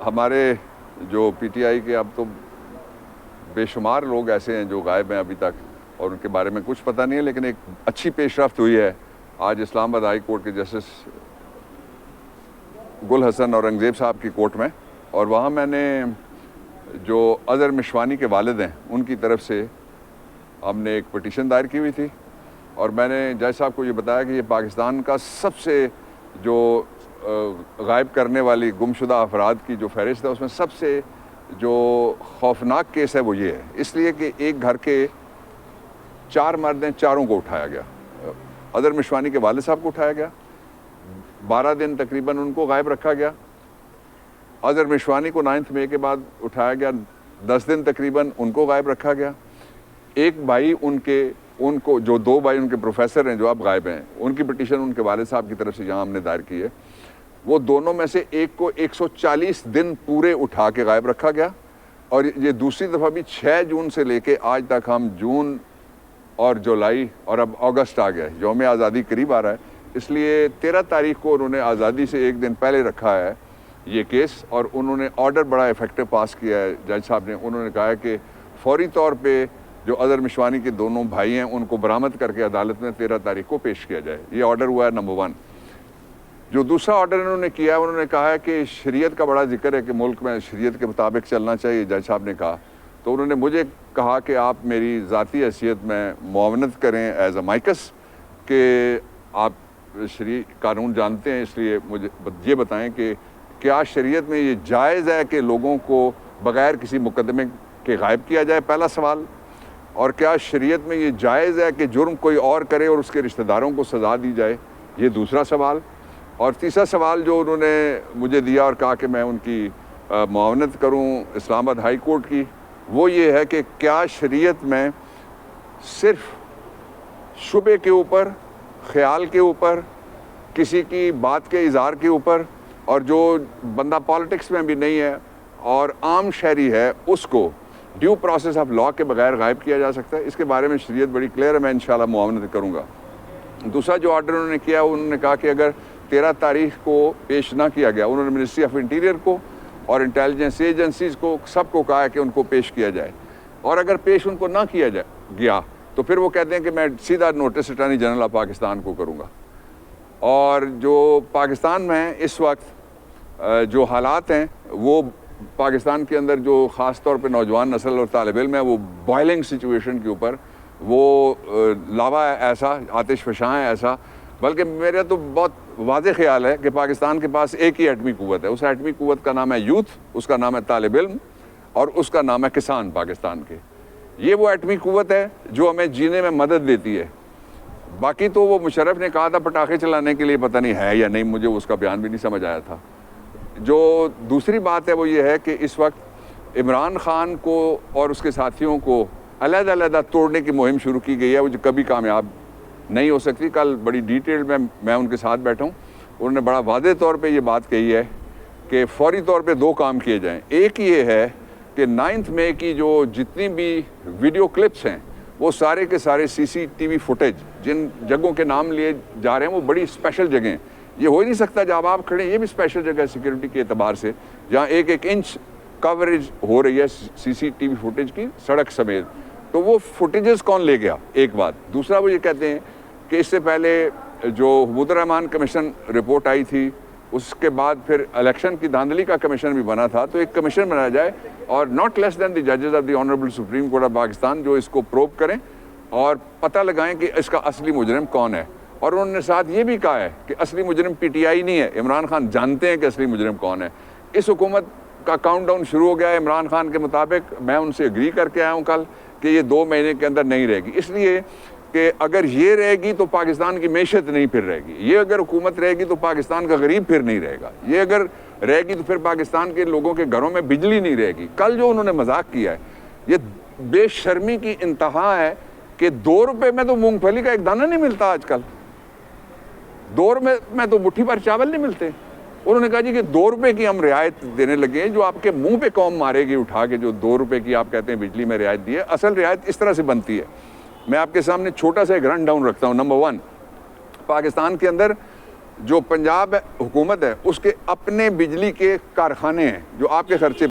ہمارے جو P T I کے اب تو بے شمار لوگ ایسے ہیں جو غائب ہیں ابھی تک اور ان کے بارے میں کچھ پتہ نہیں ہے، لیکن ایک اچھی پیش رفت ہوئی ہے آج اسلام آباد ہائی کورٹ کے جسٹس گل حسن اورنگزیب صاحب کی کورٹ میں، اور وہاں میں نے جو اظہر مشوانی کے والد ہیں ان کی طرف سے ہم نے ایک پٹیشن دائر کی ہوئی تھی، اور میں نے جج صاحب کو یہ بتایا کہ یہ پاکستان کا سب سے جو غائب کرنے والی گمشدہ افراد کی جو فہرست ہے اس میں سب سے جو خوفناک کیس ہے وہ یہ ہے، اس لیے کہ ایک گھر کے 4 مرد ہیں، چاروں کو اٹھایا گیا۔ اظہر مشوانی کے والد صاحب کو اٹھایا گیا، 12 دن تقریباً ان کو غائب رکھا گیا۔ اظہر مشوانی کو 9 مئی کے بعد اٹھایا گیا، 10 دن تقریباً ان کو غائب رکھا گیا۔ ایک بھائی ان کو جو 2 بھائی ان کے پروفیسر ہیں جو اب غائب ہیں، ان کی پٹیشن ان کے والد صاحب کی طرف سے یہاں ہم نے دائر کی ہے، وہ دونوں میں سے ایک کو 140 دن پورے اٹھا کے غائب رکھا گیا، اور یہ دوسری دفعہ بھی 6 جون سے لے کے آج تک ہم جون اور جولائی اور اب اگست آ گیا ہے، یوم آزادی قریب آ رہا ہے، اس لیے 13 تاریخ کو انہوں نے آزادی سے ایک دن پہلے رکھا ہے یہ کیس، اور انہوں نے آرڈر بڑا ایفیکٹو پاس کیا ہے جج صاحب نے۔ انہوں نے کہا ہے کہ فوری طور پہ جو اظہر مشوانی کے دونوں بھائی ہیں ان کو برآمد کر کے عدالت میں 13 تاریخ کو پیش کیا جائے۔ یہ آرڈر ہوا ہے نمبر 1۔ جو دوسرا آرڈر انہوں نے کیا ہے، انہوں نے کہا ہے کہ شریعت کا بڑا ذکر ہے کہ ملک میں شریعت کے مطابق چلنا چاہیے، جج صاحب نے کہا، تو انہوں نے مجھے کہا کہ آپ میری ذاتی حیثیت میں معاونت کریں ایز اے مائکس، کہ آپ قانون جانتے ہیں، اس لیے مجھے یہ بتائیں کہ کیا شریعت میں یہ جائز ہے کہ لوگوں کو بغیر کسی مقدمے کے غائب کیا جائے، پہلا سوال، اور کیا شریعت میں یہ جائز ہے کہ جرم کوئی اور کرے اور اس کے رشتہ داروں کو سزا دی جائے، یہ دوسرا سوال، اور تیسرا سوال جو انہوں نے مجھے دیا اور کہا کہ میں ان کی معاونت کروں اسلام آباد ہائی کورٹ کی، وہ یہ ہے کہ کیا شریعت میں صرف شبے کے اوپر، خیال کے اوپر، کسی کی بات کے اظہار کے اوپر، اور جو بندہ پالیٹکس میں بھی نہیں ہے اور عام شہری ہے اس کو ڈیو پروسیس آف لاء کے بغیر غائب کیا جا سکتا ہے؟ اس کے بارے میں شریعت بڑی کلیئر ہے، میں انشاءاللہ معاونت کروں گا۔ دوسرا جو آرڈر انہوں نے کیا، انہوں نے کہا کہ اگر 13 تاریخ کو پیش نہ کیا گیا، انہوں نے منسٹری آف انٹیریئر کو اور انٹیلیجنس ایجنسیز کو سب کو کہا ہے کہ ان کو پیش کیا جائے، اور اگر پیش ان کو نہ کیا گیا تو پھر وہ کہتے ہیں کہ میں سیدھا notice attorney general of Pakistan کو کروں گا۔ اور جو پاکستان میں اس وقت جو حالات ہیں وہ پاکستان کے اندر جو خاص طور پہ نوجوان نسل اور طالب علم ہے، وہ بوائلنگ سچویشن کے اوپر وہ لاوا ہے ایسا، آتش فشاں ہے ایسا، بلکہ میرا تو بہت واضح خیال ہے کہ پاکستان کے پاس ایک ہی ایٹمی قوت ہے، اس ایٹمی قوت کا نام ہے یوتھ، اس کا نام ہے طالب علم، اور اس کا نام ہے کسان پاکستان کے۔ یہ وہ ایٹمی قوت ہے جو ہمیں جینے میں مدد دیتی ہے۔ باقی تو وہ مشرف نے کہا تھا پٹاخے چلانے کے لیے، پتہ نہیں ہے یا نہیں، مجھے اس کا بیان بھی نہیں سمجھ آیا تھا۔ جو دوسری بات ہے وہ یہ ہے کہ اس وقت عمران خان کو اور اس کے ساتھیوں کو علیحدہ علیحدہ توڑنے کی مہم شروع کی گئی ہے، وہ جو کبھی کامیاب نہیں ہو سکتی۔ کل بڑی ڈیٹیل میں ان کے ساتھ بیٹھا ہوں، انہوں نے بڑا واضح طور پہ یہ بات کہی ہے کہ فوری طور پہ 2 کام کیے جائیں۔ ایک یہ ہے کہ 9 مئی کی جو جتنی بھی ویڈیو کلپس ہیں وہ سارے کے سارے CCTV فوٹیج، جن جگہوں کے نام لیے جا رہے ہیں وہ بڑی اسپیشل جگہیں ہیں، یہ ہو ہی نہیں سکتا جب آپ کھڑے، یہ بھی اسپیشل جگہ ہے سیکورٹی کے اعتبار سے، جہاں 1 انچ کوریج ہو رہی ہے CCTV فوٹیج کی سڑک سمیت، تو وہ فوٹیجز کون لے گیا؟ ایک بات۔ دوسرا وہ یہ کہتے ہیں کہ اس سے پہلے جو حمود الرحمان کمیشن رپورٹ آئی تھی، اس کے بعد پھر الیکشن کی دھاندلی کا کمیشن بھی بنا تھا، تو ایک کمیشن بنایا جائے اور ناٹ لیس دین دی ججز of the honourable supreme court of Pakistan جو اس کو پروب کریں اور پتہ لگائیں کہ اس کا اصلی مجرم کون ہے۔ اور انہوں نے ساتھ یہ بھی کہا ہے کہ اصلی مجرم PTI نہیں ہے، عمران خان جانتے ہیں کہ اصلی مجرم کون ہے۔ اس حکومت کا کاؤنٹ ڈاؤن شروع ہو گیا ہے عمران خان کے مطابق، میں ان سے اگری کر کے آیا ہوں کل کہ یہ 2 مہینے کے اندر نہیں رہے گی، اس لیے کہ اگر یہ رہے گی تو پاکستان کی معیشت نہیں پھر رہے گی، یہ اگر حکومت رہے گی تو پاکستان کا غریب پھر نہیں رہے گا، یہ اگر رہے گی تو پھر پاکستان کے لوگوں کے گھروں میں بجلی نہیں رہے گی۔ کل جو انہوں نے مذاق کیا ہے یہ بے شرمی کی انتہا ہے کہ 2 روپے میں تو مونگ پھلی کا ایک دانہ نہیں ملتا آج کل، 2 روپے میں تو مٹھی پر چاول نہیں ملتے۔ انہوں نے کہا جی کہ 2 روپے کی ہم رعایت دینے لگے ہیں، جو آپ کے منہ پہ قوم مارے گی اٹھا کے، جو 2 روپے کی آپ کہتے ہیں بجلی میں رعایت دی ہے، اصل رعایت اس طرح سے بنتی ہے۔ میں آپ کے سامنے چھوٹا سا ایک رن ڈاؤن رکھتا ہوں۔ نمبر 1، پاکستان کے اندر جو پنجاب حکومت ہے اس کے اپنے بجلی کے کارخانے ہیں جو آپ کے خرچے